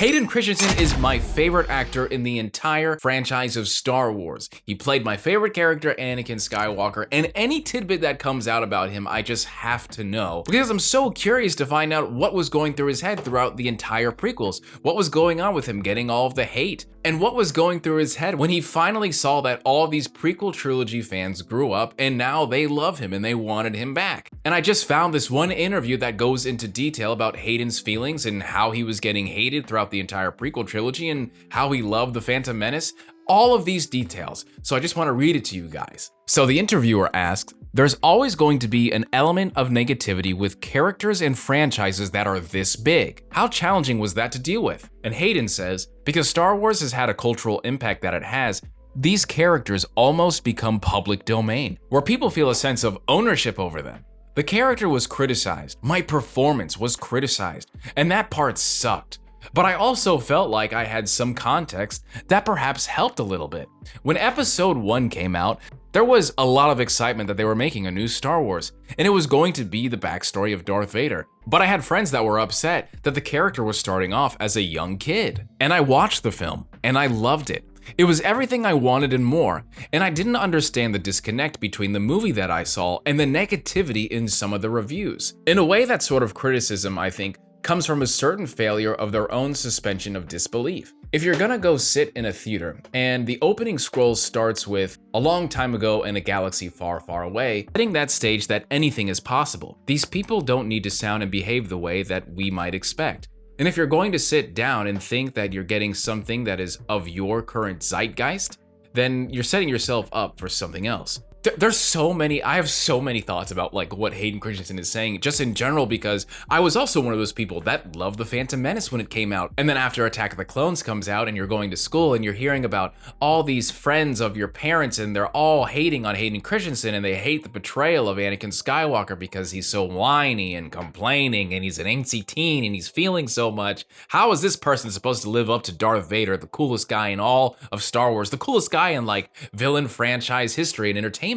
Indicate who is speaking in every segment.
Speaker 1: Hayden Christensen is my favorite actor in the entire franchise of Star Wars. He played my favorite character, Anakin Skywalker, and any tidbit that comes out about him, I just have to know. Because I'm so curious to find out what was going through his head throughout the entire prequels. What was going on with him getting all of the hate? And what was going through his head when he finally saw that all these prequel trilogy fans grew up and now they love him and they wanted him back. And I just found this one interview that goes into detail about Hayden's feelings and how he was getting hated throughout the entire prequel trilogy and how he loved the Phantom Menace. All of these details. So I just want to read it to you guys. So the interviewer asked, "There's always going to be an element of negativity with characters and franchises that are this big. How challenging was that to deal with?" And Hayden says, "Because Star Wars has had a cultural impact that it has, these characters almost become public domain, where people feel a sense of ownership over them. The character was criticized, my performance was criticized, and that part sucked. But I also felt like I had some context that perhaps helped a little bit. When Episode 1 came out, there was a lot of excitement that they were making a new Star Wars, and it was going to be the backstory of Darth Vader. But I had friends that were upset that the character was starting off as a young kid. And I watched the film, and I loved it. It was everything I wanted and more, and I didn't understand the disconnect between the movie that I saw and the negativity in some of the reviews. In a way, that sort of criticism, I think, comes from a certain failure of their own suspension of disbelief. If you're gonna go sit in a theater and the opening scroll starts with "a long time ago in a galaxy far, far away," setting that stage that anything is possible. These people don't need to sound and behave the way that we might expect. And if you're going to sit down and think that you're getting something that is of your current zeitgeist, then you're setting yourself up for something else. There's so many, I have so many thoughts about like what Hayden Christensen is saying just in general, because I was also one of those people that loved the Phantom Menace when it came out. And then after Attack of the Clones comes out and you're going to school and you're hearing about all these friends of your parents and they're all hating on Hayden Christensen and they hate the portrayal of Anakin Skywalker because he's so whiny and complaining and he's an angsty teen and he's feeling so much. How is this person supposed to live up to Darth Vader, the coolest guy in all of Star Wars, the coolest guy in like villain franchise history and entertainment?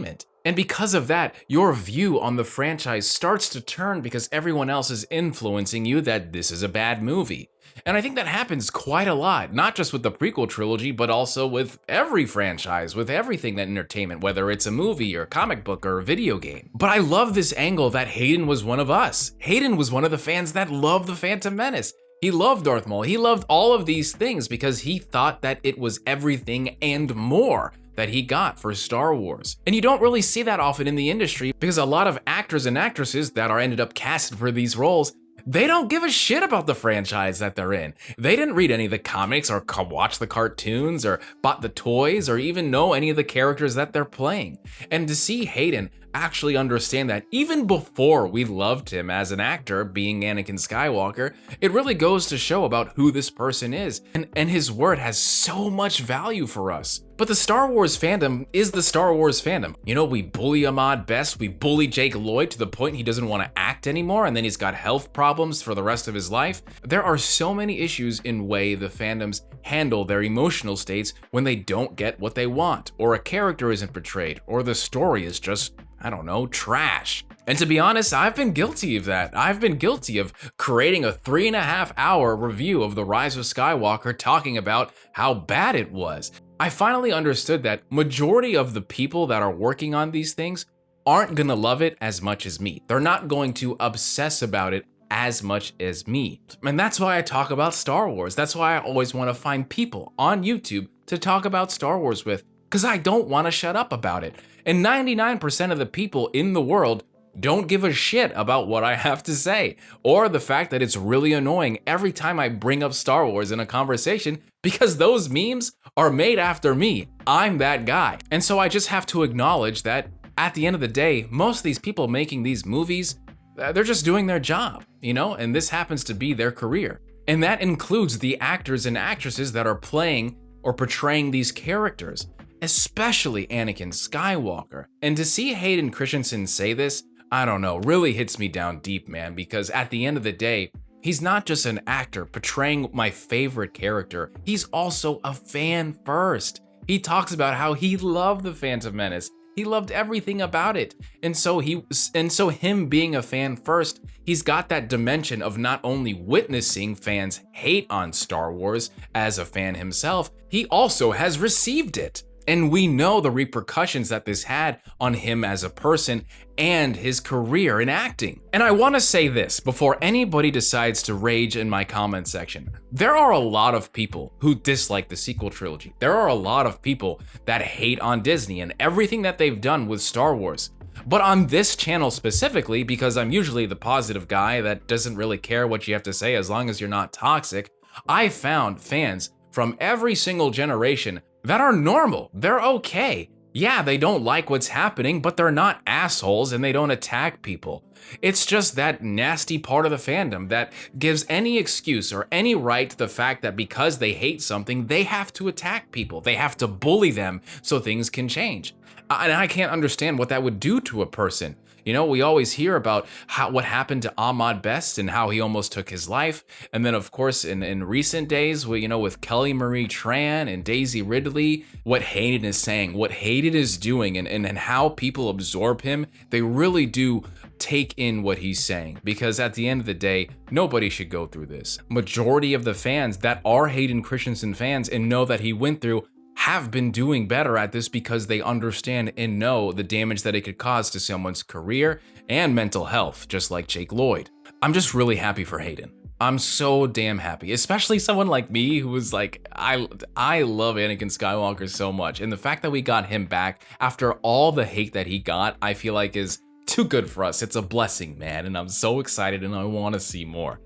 Speaker 1: And because of that, your view on the franchise starts to turn because everyone else is influencing you that this is a bad movie. And I think that happens quite a lot, not just with the prequel trilogy, but also with every franchise, with everything that entertainment, whether it's a movie or comic book or a video game. But I love this angle that Hayden was one of us. Hayden was one of the fans that loved the Phantom Menace. He loved Darth Maul. He loved all of these things because he thought that it was everything and more that he got for Star Wars. And you don't really see that often in the industry because a lot of actors and actresses that are ended up casted for these roles, they don't give a shit about the franchise that they're in. They didn't read any of the comics or watch the cartoons or bought the toys or even know any of the characters that they're playing. And to see Hayden actually understand that even before we loved him as an actor being Anakin Skywalker, it really goes to show about who this person is. And his word has so much value for us. But the Star Wars fandom is the Star Wars fandom. You know, we bully Ahmad Best, we bully Jake Lloyd to the point he doesn't want to act anymore, and then he's got health problems for the rest of his life. There are so many issues in way the fandoms handle their emotional states when they don't get what they want, or a character isn't portrayed, or the story is just, I don't know, trash. And to be honest, I've been guilty of that. I've been guilty of creating a 3.5-hour review of The Rise of Skywalker talking about how bad it was. I finally understood that majority of the people that are working on these things aren't gonna love it as much as me. They're not going to obsess about it as much as me. And that's why I talk about Star Wars. That's why I always want to find people on YouTube to talk about Star Wars with, because I don't want to shut up about it. And 99% of the people in the world don't give a shit about what I have to say, or the fact that it's really annoying every time I bring up Star Wars in a conversation, because those memes are made after me. I'm that guy. And so I just have to acknowledge that at the end of the day, most of these people making these movies, they're just doing their job, you know, and this happens to be their career. And that includes the actors and actresses that are playing or portraying these characters, especially Anakin Skywalker. And to see Hayden Christensen say this, I don't know, really hits me down deep, man, because at the end of the day, he's not just an actor portraying my favorite character, he's also a fan first. He talks about how he loved the Phantom Menace He loved everything about it. And so him being a fan first, he's got that dimension of not only witnessing fans hate on Star Wars as a fan himself, he also has received it. And we know the repercussions that this had on him as a person and his career in acting. And I want to say this before anybody decides to rage in my comment section. There are a lot of people who dislike the sequel trilogy. There are a lot of people that hate on Disney and everything that they've done with Star Wars. But on this channel specifically, because I'm usually the positive guy that doesn't really care what you have to say as long as you're not toxic, I found fans from every single generation that are normal. They're okay. Yeah, they don't like what's happening, but they're not assholes and they don't attack people. It's just that nasty part of the fandom that gives any excuse or any right to the fact that because they hate something, they have to attack people. They have to bully them so things can change. And I can't understand what that would do to a person. You know, we always hear about what happened to Ahmad Best and how he almost took his life. And then, of course, in recent days, with Kelly Marie Tran and Daisy Ridley, what Hayden is saying, what Hayden is doing, and how people absorb him, they really do take in what he's saying. Because at the end of the day, nobody should go through this. Majority of the fans that are Hayden Christensen fans and know that he went through have been doing better at this because they understand and know the damage that it could cause to someone's career and mental health, just like Jake Lloyd. I'm just really happy for Hayden. I'm so damn happy, especially someone like me who was like, I love Anakin Skywalker so much. And the fact that we got him back after all the hate that he got, I feel like is too good for us. It's a blessing, man. And I'm so excited and I want to see more.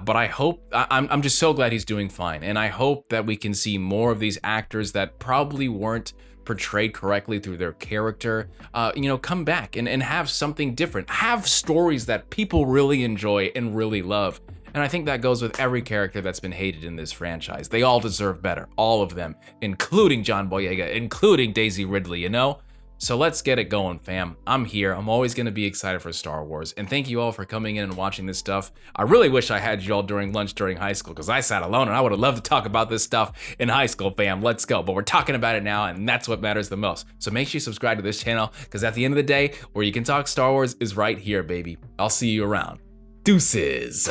Speaker 1: But I hope, I'm just so glad he's doing fine. And I hope that we can see more of these actors that probably weren't portrayed correctly through their character, come back and have something different. Have stories that people really enjoy and really love. And I think that goes with every character that's been hated in this franchise. They all deserve better, all of them, including John Boyega, including Daisy Ridley, you know? So let's get it going, fam. I'm here. I'm always going to be excited for Star Wars. And thank you all for coming in and watching this stuff. I really wish I had you all during lunch during high school because I sat alone and I would have loved to talk about this stuff in high school, fam. Let's go. But we're talking about it now and that's what matters the most. So make sure you subscribe to this channel because at the end of the day, where you can talk Star Wars is right here, baby. I'll see you around. Deuces.